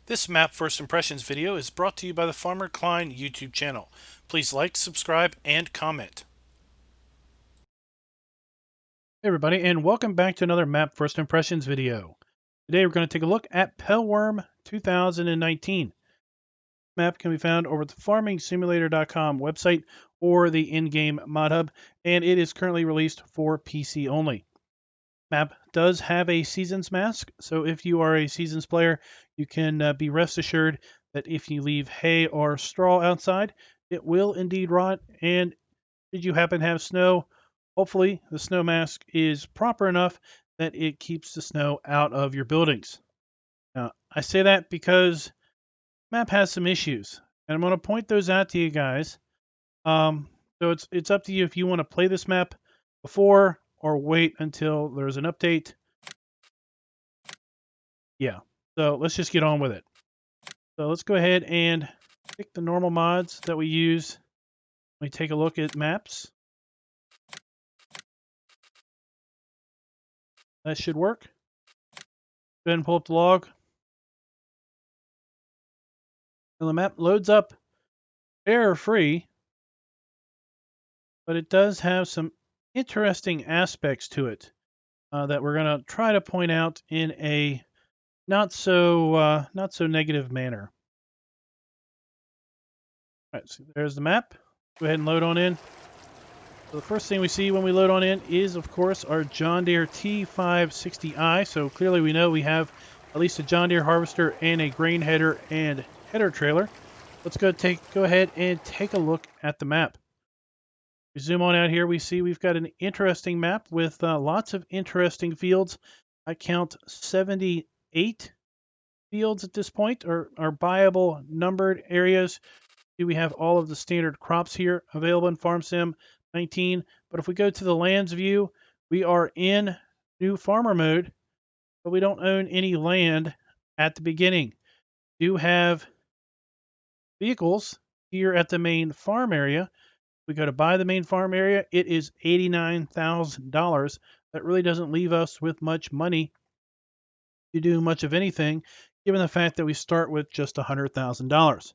This map first impressions video is brought to you by the Farmer Klein YouTube channel. Please like, subscribe, and comment. Hey everybody, and welcome back to another map first impressions video. Today we're going to take a look at Pellworm 2019. Map can be found over at the farmingsimulator.com website or the in-game mod hub, and it is currently released for PC only. Map does have a seasons mask, so if you are a seasons player, you can be rest assured that if you leave hay or straw outside, it will indeed rot. And did you happen to have snow, hopefully the snow mask is proper enough that it keeps the snow out of your buildings. Now, I say that because map has some issues, and I'm going to point those out to you guys. So it's up to you if you want to play this map before or wait until there's an update. Yeah, so let's just get on with it. So let's go ahead and pick the normal mods that we use when we take a look at maps. That should work. Go ahead and pull up the log. And the map loads up error-free, but it does have some interesting aspects to it that we're going to try to point out in a not so negative manner. All right, so there's the map. Go ahead and load on in. So the first thing we see when we load on in is, of course, our John Deere T560i. So clearly we know we have at least a John Deere harvester and a grain header and header trailer. Let's go ahead and take a look at the map. We zoom on out here, we see we've got an interesting map with lots of interesting fields. I count 78 fields at this point, or buyable numbered areas. We have all of the standard crops here available in Farm Sim 19. But if we go to the lands view, we are in new farmer mode, but we don't own any land at the beginning. We do have vehicles here at the main farm area. We go to buy the main farm area, it is $89,000. That really doesn't leave us with much money to do much of anything, given the fact that we start with just $100,000.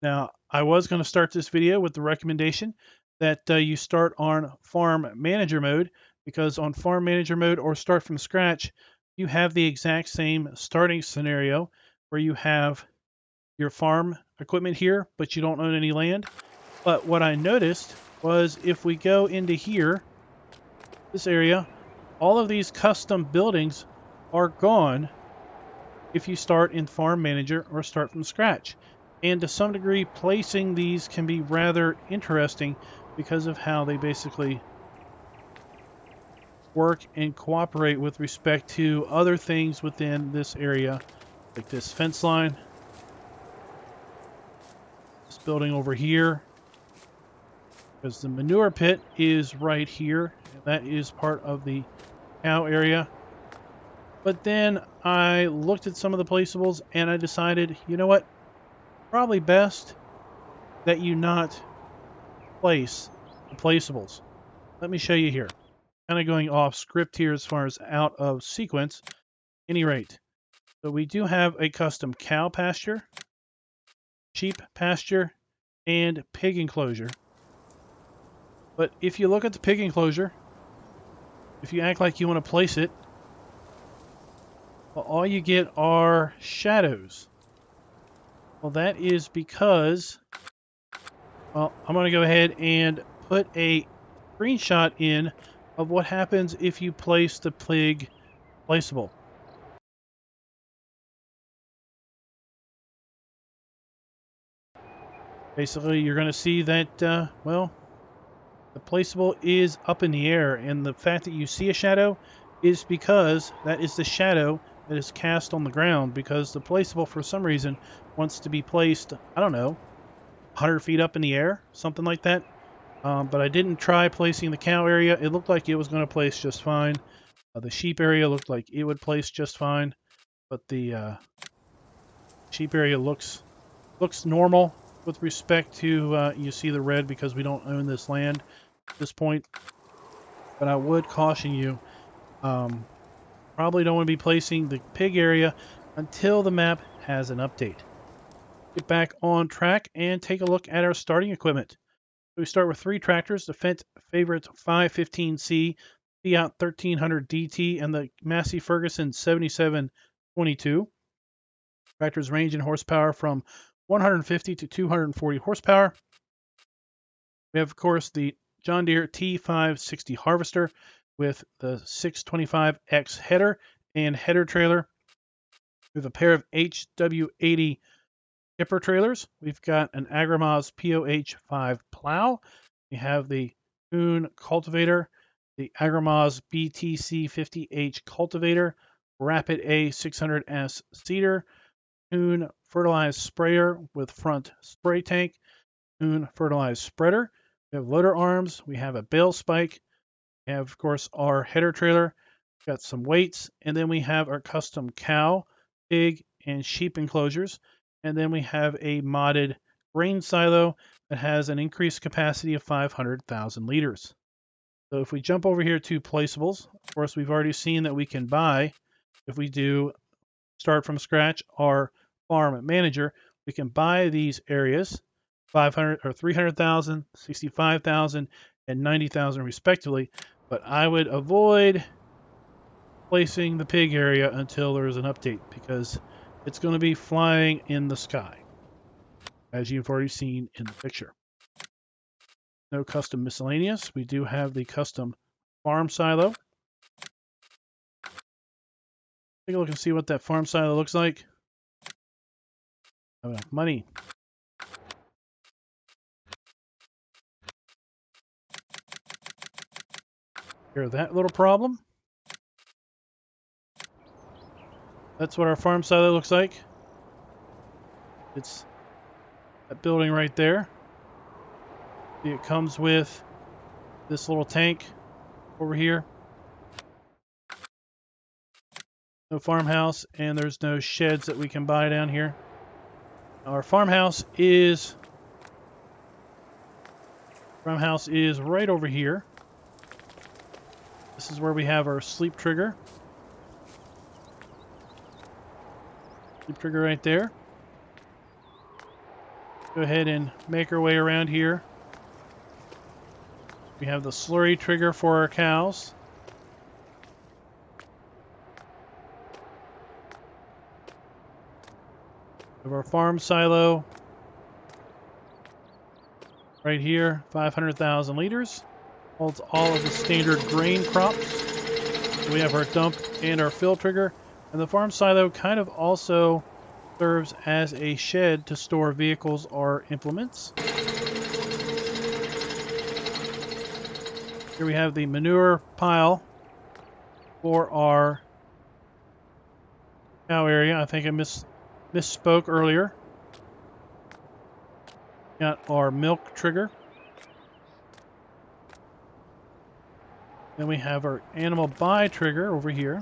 Now, I was going to start this video with the recommendation that you start on farm manager mode, because on farm manager mode or start from scratch, you have the exact same starting scenario where you have your farm equipment here, but you don't own any land. But what I noticed was if we go into here, this area, all of these custom buildings are gone if you start in farm manager or start from scratch. And to some degree, placing these can be rather interesting because of how they basically work and cooperate with respect to other things within this area, like this fence line, this building over here, because the manure pit is right here, and that is part of the cow area. But then I looked at some of the placeables and I decided, you know what? Probably best that you not place the placeables. Let me show you here. Kind of going off script here as far as out of sequence. At any rate, so we do have a custom cow pasture, sheep pasture, and pig enclosure. But if you look at the pig enclosure, if you act like you want to place it, well, all you get are shadows. Well, that is because, well, I'm going to go ahead and put a screenshot in of what happens if you place the pig placeable. Basically, you're going to see that, well, the placeable is up in the air, and the fact that you see a shadow is because that is the shadow that is cast on the ground, because the placeable, for some reason, wants to be placed, I don't know, 100 feet up in the air, something like that. But I didn't try placing the cow area. It looked like it was going to place just fine. The sheep area looked like it would place just fine, but the sheep area looks normal with respect to, you see the red because we don't own this land at this point. But I would caution you, probably don't want to be placing the pig area until the map has an update. Get back on track and take a look at our starting equipment. We start with 3 tractors, the Fendt Favorite 515C, Fiat 1300 DT, and the Massey Ferguson 7722. Tractors range in horsepower from 150 to 240 horsepower. We have, of course, the John Deere T560 harvester with the 625X header and header trailer. We have a pair of HW80 tipper trailers. We've got an Agrargenossenschaft POH5 plow. We have the Kuhn cultivator, the Agrargenossenschaft BTC50H cultivator, Rapid A600S seeder, Kuhn fertilized sprayer with front spray tank, Kuhn fertilized spreader. We have loader arms. We have a bale spike. We have, of course, our header trailer. We've got some weights, and then we have our custom cow, pig, and sheep enclosures. And then we have a modded grain silo that has an increased capacity of 500,000 liters. So if we jump over here to placeables, of course, we've already seen that we can buy, if we do start from scratch our farm manager, we can buy these areas, 500 or 300,000, 65,000, and 90,000 respectively. But I would avoid placing the pig area until there is an update because it's going to be flying in the sky, as you've already seen in the picture. No custom miscellaneous. We do have the custom farm silo. Take a look and see what that farm silo looks like. Have enough money. Hear that little problem? That's what our farm silo looks like. It's that building right there. See, it comes with this little tank over here. No farmhouse, and there's no sheds that we can buy down here. Our farmhouse is right over here. This is where we have our sleep trigger. Sleep trigger right there. Go ahead and make our way around here. We have the slurry trigger for our cows. We have our farm silo right here, 500,000 liters. Holds all of the standard grain crops. So we have our dump and our fill trigger. And the farm silo kind of also serves as a shed to store vehicles or implements. Here we have the manure pile for our cow area. I think I misspoke earlier. Got our milk trigger. Then we have our animal buy trigger over here.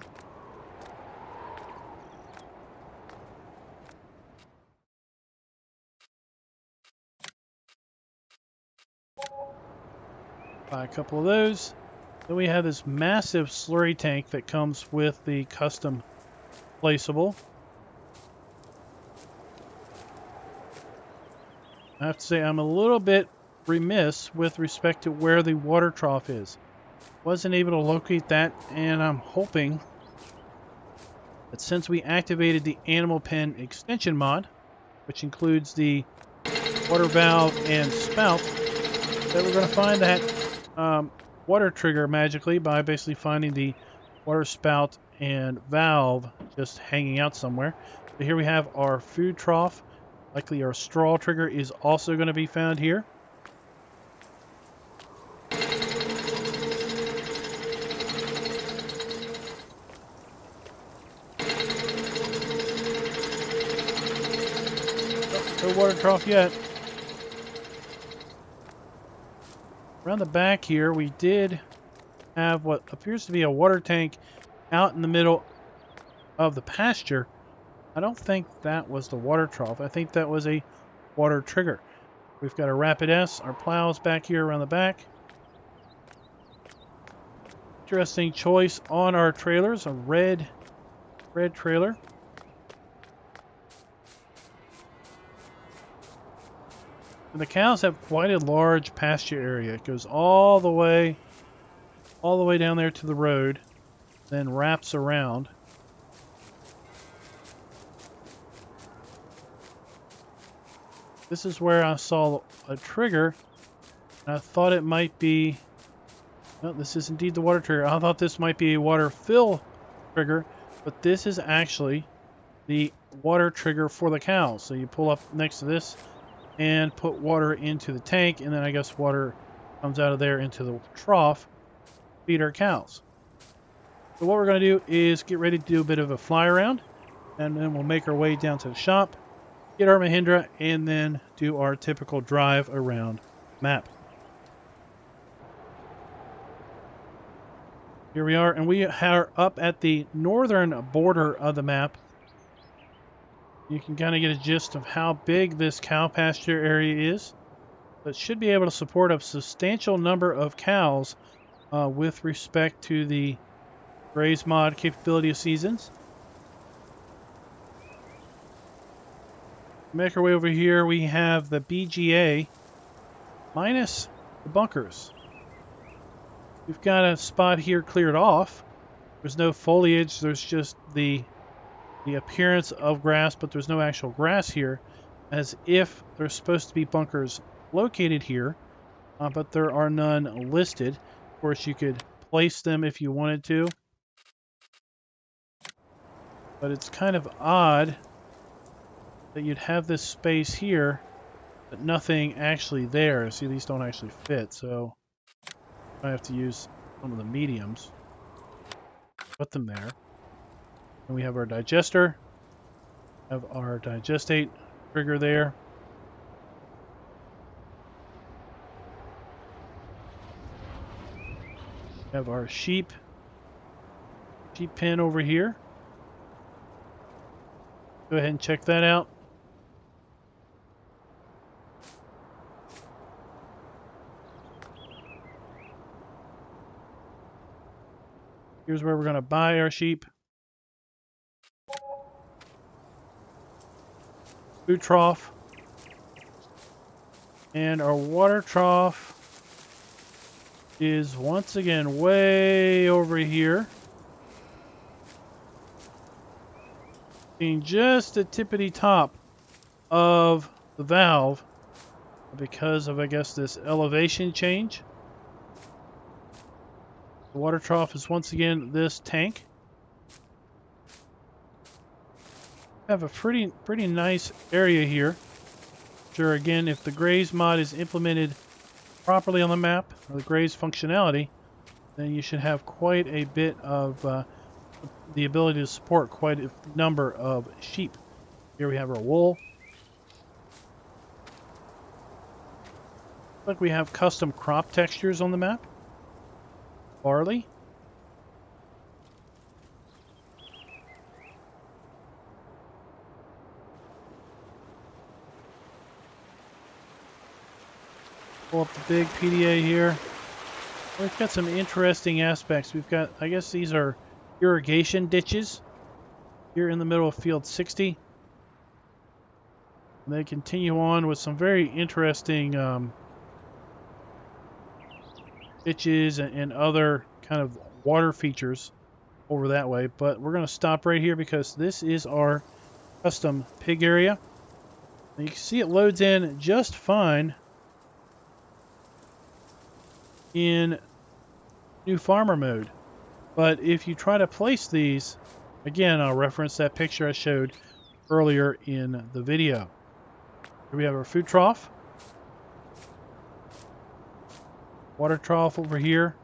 Buy a couple of those. Then we have this massive slurry tank that comes with the custom placeable. I have to say I'm a little bit remiss with respect to where the water trough is. Wasn't able to locate that, and I'm hoping that since we activated the animal pen extension mod, which includes the water valve and spout, that we're going to find that water trigger magically by basically finding the water spout and valve just hanging out somewhere. So here we have our food trough. Likely our straw trigger is also going to be found here. No water trough yet. Around the back here, we did have what appears to be a water tank out in the middle of the pasture. I don't think that was the water trough. I think that was a water trigger. We've got a Rapid S, our plows back here around the back. Interesting choice on our trailers, a red trailer. And the cows have quite a large pasture area. It goes all the way down there to the road, then wraps around. This is where I saw a trigger, and I thought it might be... No, this is indeed the water trigger. I thought this might be a water fill trigger, but this is actually the water trigger for the cows. So you pull up next to this and put water into the tank, and then I guess water comes out of there into the trough, feed our cows. So what we're going to do is get ready to do a bit of a fly around, and then we'll make our way down to the shop, get our Mahindra, and then do our typical drive around map. Here we are, and we are up at the northern border of the map. You can kind of get a gist of how big this cow pasture area is. But it should be able to support a substantial number of cows with respect to the graze mod capability of seasons. Make our way over here. We have the BGA minus the bunkers. We've got a spot here cleared off. There's no foliage. There's just the appearance of grass, but there's no actual grass here, as if there's supposed to be bunkers located here, but there are none listed. Of course, you could place them if you wanted to, but it's kind of odd that you'd have this space here, but nothing actually there. See, these don't actually fit, so I have to use some of the mediums, put them there. And we have our digester, have our digestate trigger there. Have our sheep pen over here. Go ahead and check that out. Here's where we're going to buy our sheep. Food trough. And our water trough is once again way over here. Being just the tippity top of the valve because of, I guess, this elevation change. The water trough is once again this tank. Have a pretty nice area here. Sure, again, if the graze mod is implemented properly on the map, or the graze functionality, then you should have quite a bit of the ability to support quite a number of sheep. Here we have our wool. Look, we have custom crop textures on the map. Barley. Pull up the big PDA here. We've got some interesting aspects. We've got, I guess these are irrigation ditches here in the middle of field 60. And they continue on with some very interesting ditches and other kind of water features over that way. But we're going to stop right here because this is our custom pig area. And you can see it loads in just fine in new farmer mode. But if you try to place these, again, I'll reference that picture I showed earlier in the video. Here we have our food trough. Water trough over here.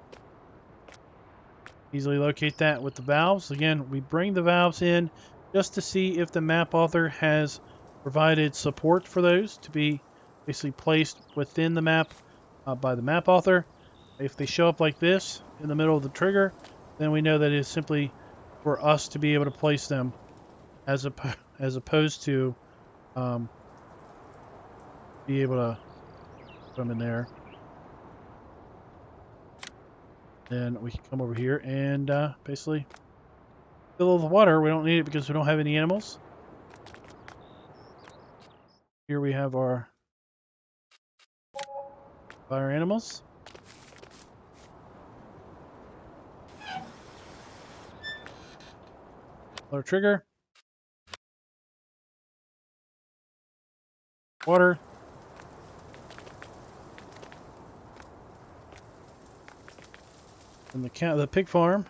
Easily locate that with the valves. Again, we bring the valves in just to see if the map author has provided support for those to be basically placed within the map by the map author. If they show up like this in the middle of the trigger, then we know that it is simply for us to be able to place them as opposed to be able to put them in there. Then we can come over here and basically fill the water. We don't need it because we don't have any animals. Here we have our Buy our animals. Lower trigger. Water. And the pig farm.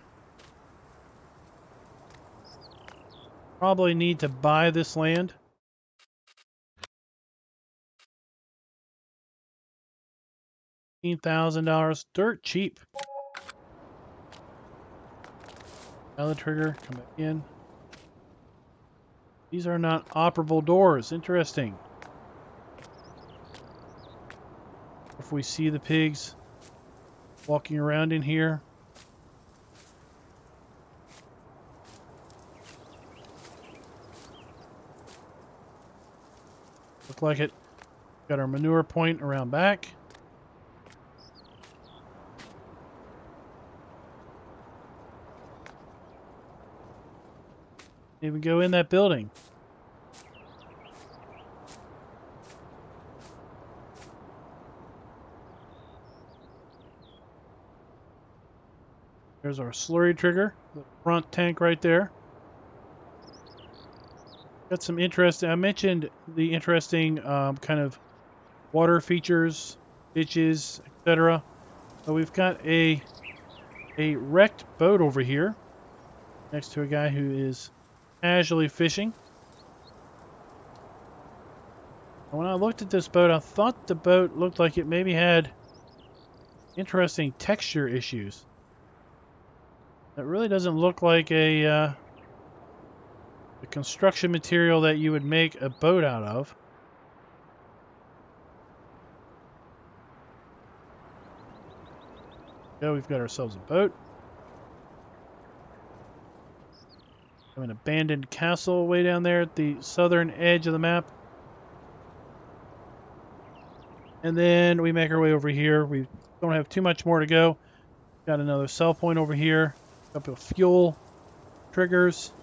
Probably need to buy this land. $15,000. Dirt cheap. Valid trigger. Come back in. These are not operable doors. Interesting. If we see the pigs walking around in here. Look like it. Got our manure point around back. Even go in that building. There's our slurry trigger, the front tank right there. Got some interesting, I mentioned the interesting kind of water features, ditches, etc. But we've got a wrecked boat over here next to a guy who is casually fishing. And when I looked at this boat, I thought the boat looked like it maybe had interesting texture issues. It really doesn't look like the construction material that you would make a boat out of. So we've got ourselves a boat. An abandoned castle way down there at the southern edge of the map. And then we make our way over here. We don't have too much more to go. Got another sell point over here. A couple of fuel triggers.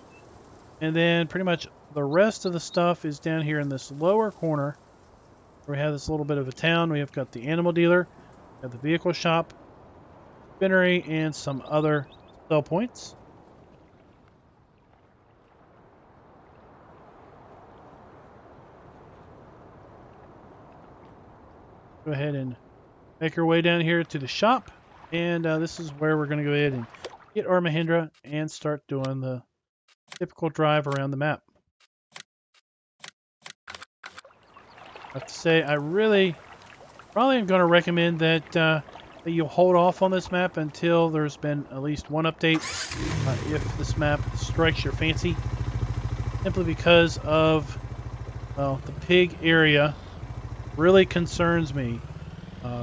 And then pretty much the rest of the stuff is down here in this lower corner where we have this little bit of a town. We have got the animal dealer, we have the vehicle shop, spinnery, and some other sell points. Go ahead and make our way down here to the shop. And this is where we're going to go ahead and get our Mahindra and start doing the typical drive around the map. I have to say, I really probably am going to recommend that you hold off on this map until there's been at least one update if this map strikes your fancy. Simply because of, well, the pig area really concerns me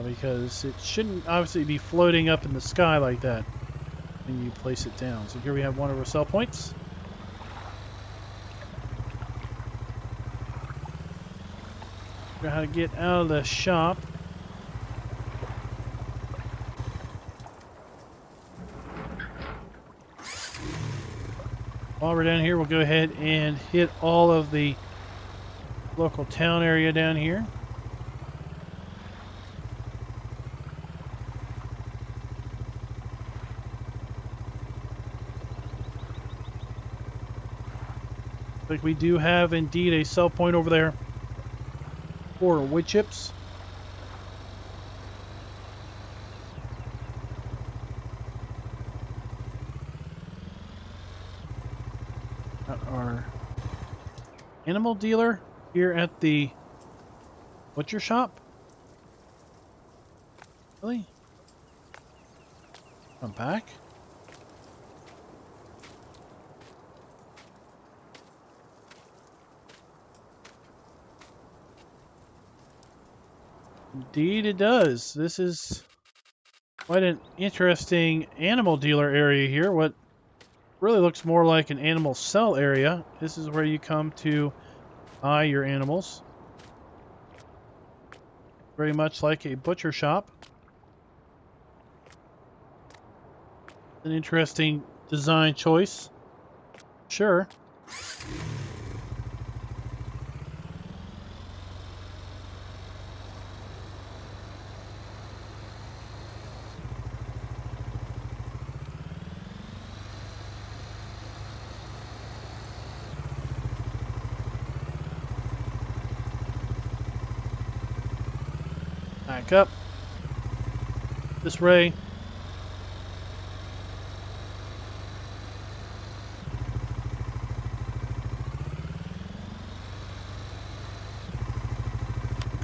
because it shouldn't obviously be floating up in the sky like that when you place it down. So here we have one of our sell points. Figure out how to get out of the shop. While we're down here, we'll go ahead and hit all of the local town area down here. Like we do have indeed a sell point over there for wood chips. Got our animal dealer here at the butcher shop. Really? Come back. Indeed it does. This is quite an interesting animal dealer area here. What really looks more like an animal sell area. This is where you come to buy your animals. Very much like a butcher shop. An interesting design choice. Sure. Back up. This way.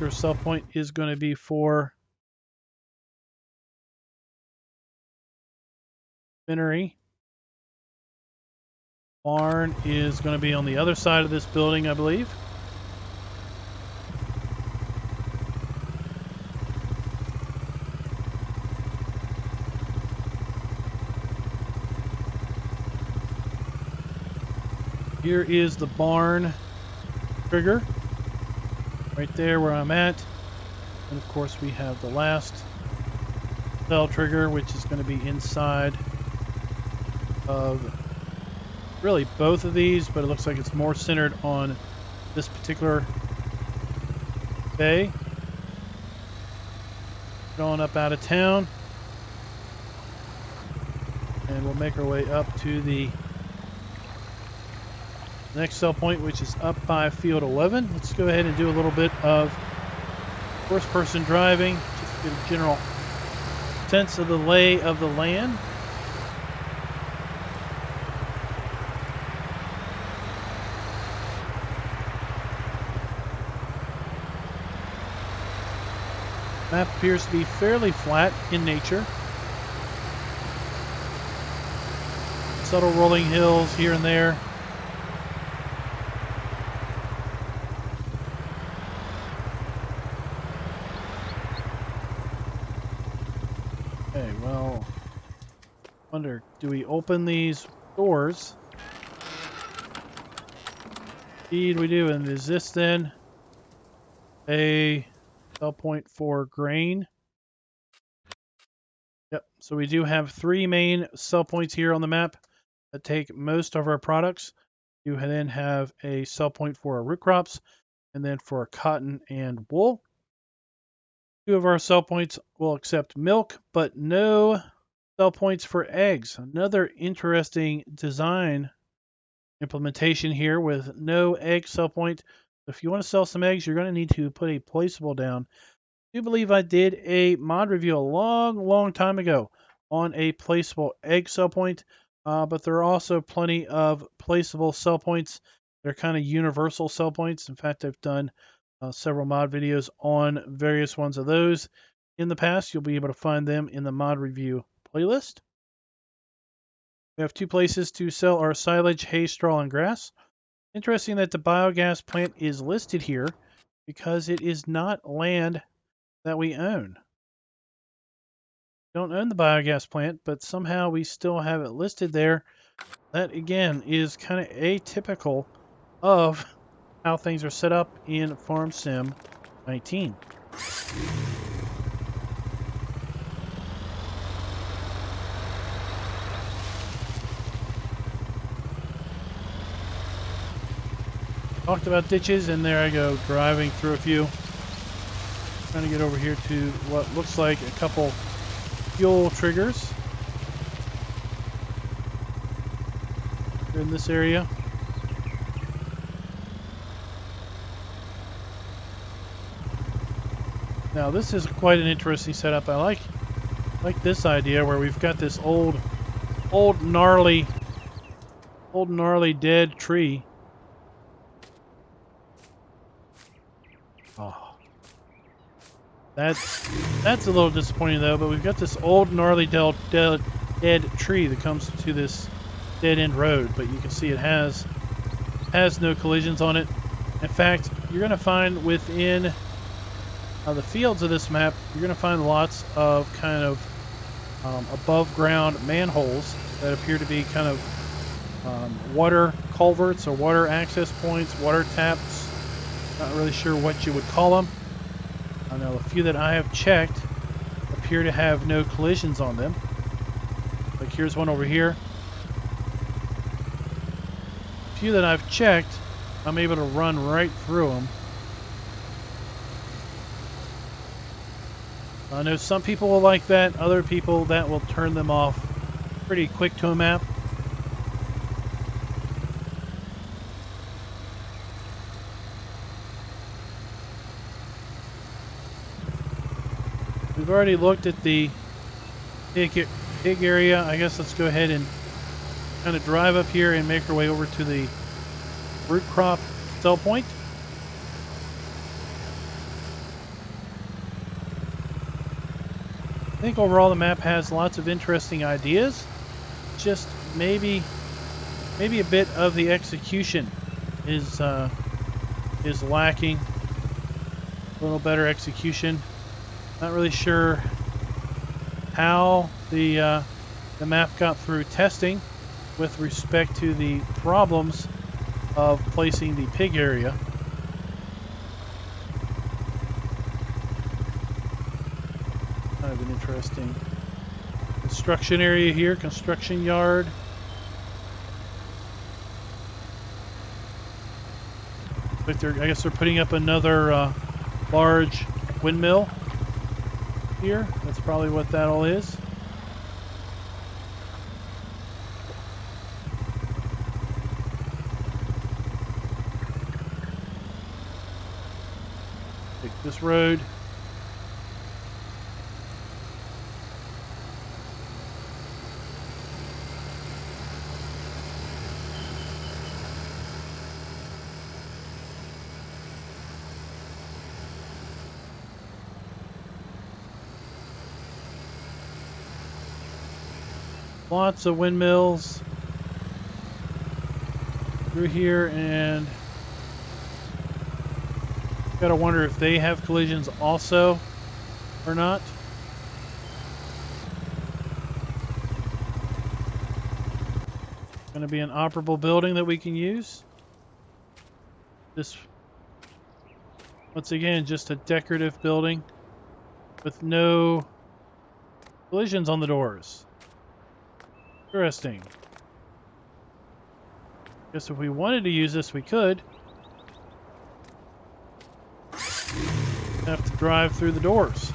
Our sell point is going to be for spinnery. Barn is going to be on the other side of this building, I believe. Here is the barn trigger. Right there where I'm at. And of course we have the last cell trigger, which is going to be inside of really both of these, but it looks like it's more centered on this particular bay. Going up out of town. And we'll make our way up to the next cell point, which is up by field 11. Let's go ahead and do a little bit of first person driving, just to get a general sense of the lay of the land. Map appears to be fairly flat in nature. Subtle rolling hills here and there. Okay, well, wonder, do we open these doors? Indeed we do, and is this then a sell point for grain? Yep, so we do have 3 main sell points here on the map that take most of our products. You then have a sell point for our root crops, and then for cotton and wool. 2 of our sell points will accept milk, but no sell points for eggs. Another interesting design implementation here with no egg sell point. If you want to sell some eggs, you're going to need to put a placeable down. I do believe I did a mod review a long time ago on a placeable egg sell point, but there are also plenty of placeable sell points. They're kind of universal sell points. In fact, I've done several mod videos on various ones of those in the past. You'll be able to find them in the mod review playlist. We have 2 places to sell our silage, hay, straw, and grass. Interesting that the biogas plant is listed here because it is not land that we own. We don't own the biogas plant, but somehow we still have it listed there. That again is kind of atypical of how things are set up in Farm Sim 19. Talked about ditches, and there I go, driving through a few. Trying to get over here to what looks like a couple fuel triggers here in this area. Now this is quite an interesting setup. I like this idea where we've got this old gnarly dead tree. Oh. That's a little disappointing though, but we've got this old gnarly dead tree that comes to this dead end road, but you can see it has no collisions on it. In fact, you're going to find within the fields of this map, you're going to find lots of kind of above ground manholes that appear to be kind of water culverts or water access points, water taps. Not really sure what you would call them. I know a few that I have checked appear to have no collisions on them. Like here's one over here. A few that I've checked, I'm able to run right through them. I know some people will like that, other people that will turn them off pretty quick to a map. We've already looked at the pig area. I guess let's go ahead and kind of drive up here and make our way over to the root crop sell point. I think overall the map has lots of interesting ideas. Just maybe a bit of the execution is lacking. A little better execution. Not really sure how the map got through testing with respect to the problems of placing the pig area. Kind of an interesting construction area here, construction yard. But I guess they're putting up another large windmill here. That's probably what that all is. Take this road. Lots of windmills through here, and gotta wonder if they have collisions also or not. Going to be an operable building that we can use. This, once again, just a decorative building with no collisions on the doors. Interesting. Guess if we wanted to use this, we could. Have to drive through the doors.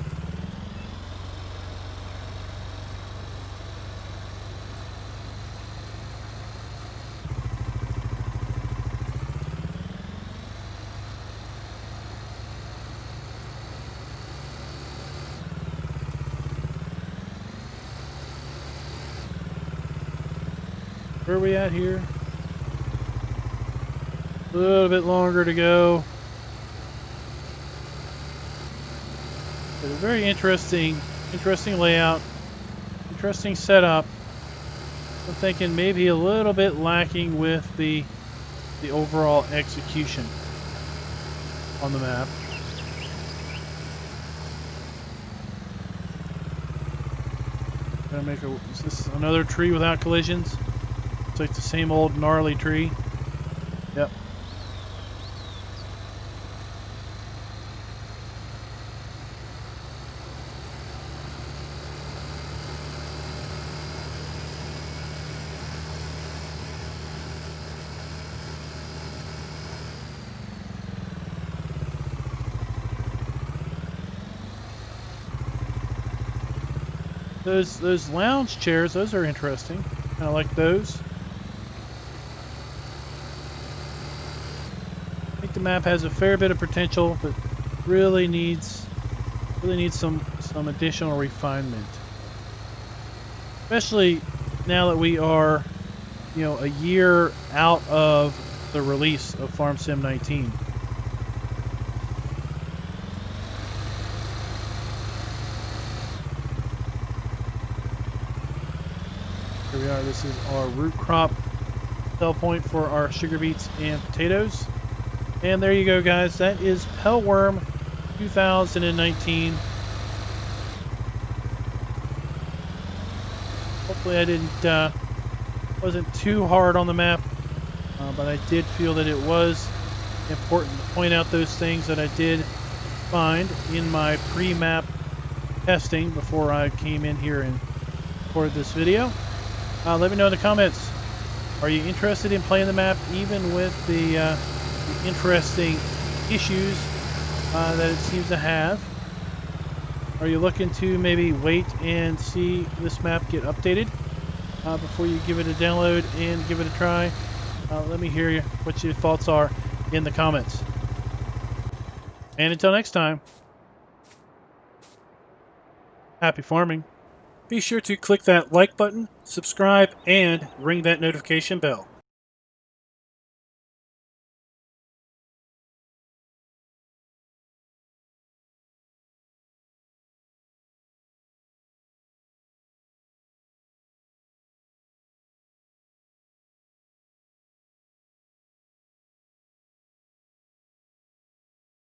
Where are we at here? A little bit longer to go. But a very interesting layout, interesting setup. I'm thinking maybe a little bit lacking with the overall execution on the map. Gonna make a, is this another tree without collisions? It's like the same old gnarly tree. Yep. Those lounge chairs, those are interesting. Kind of like those. I think the map has a fair bit of potential, but really needs some additional refinement. Especially now that we are, you know, a year out of the release of Farm Sim 19. Here we are. This is our root crop sell point for our sugar beets and potatoes. And there you go, guys. That is Pellworm 2019. Hopefully I wasn't too hard on the map, but I did feel that it was important to point out those things that I did find in my pre-map testing before I came in here and recorded this video. Let me know in the comments. Are you interested in playing the map, even with the interesting issues that it seems to have? Are you looking to maybe wait and see this map get updated before you give it a download and give it a try? Let me hear what your thoughts are in the comments. And until next time. Happy farming. Be sure to click that like button, subscribe, and ring that notification bell.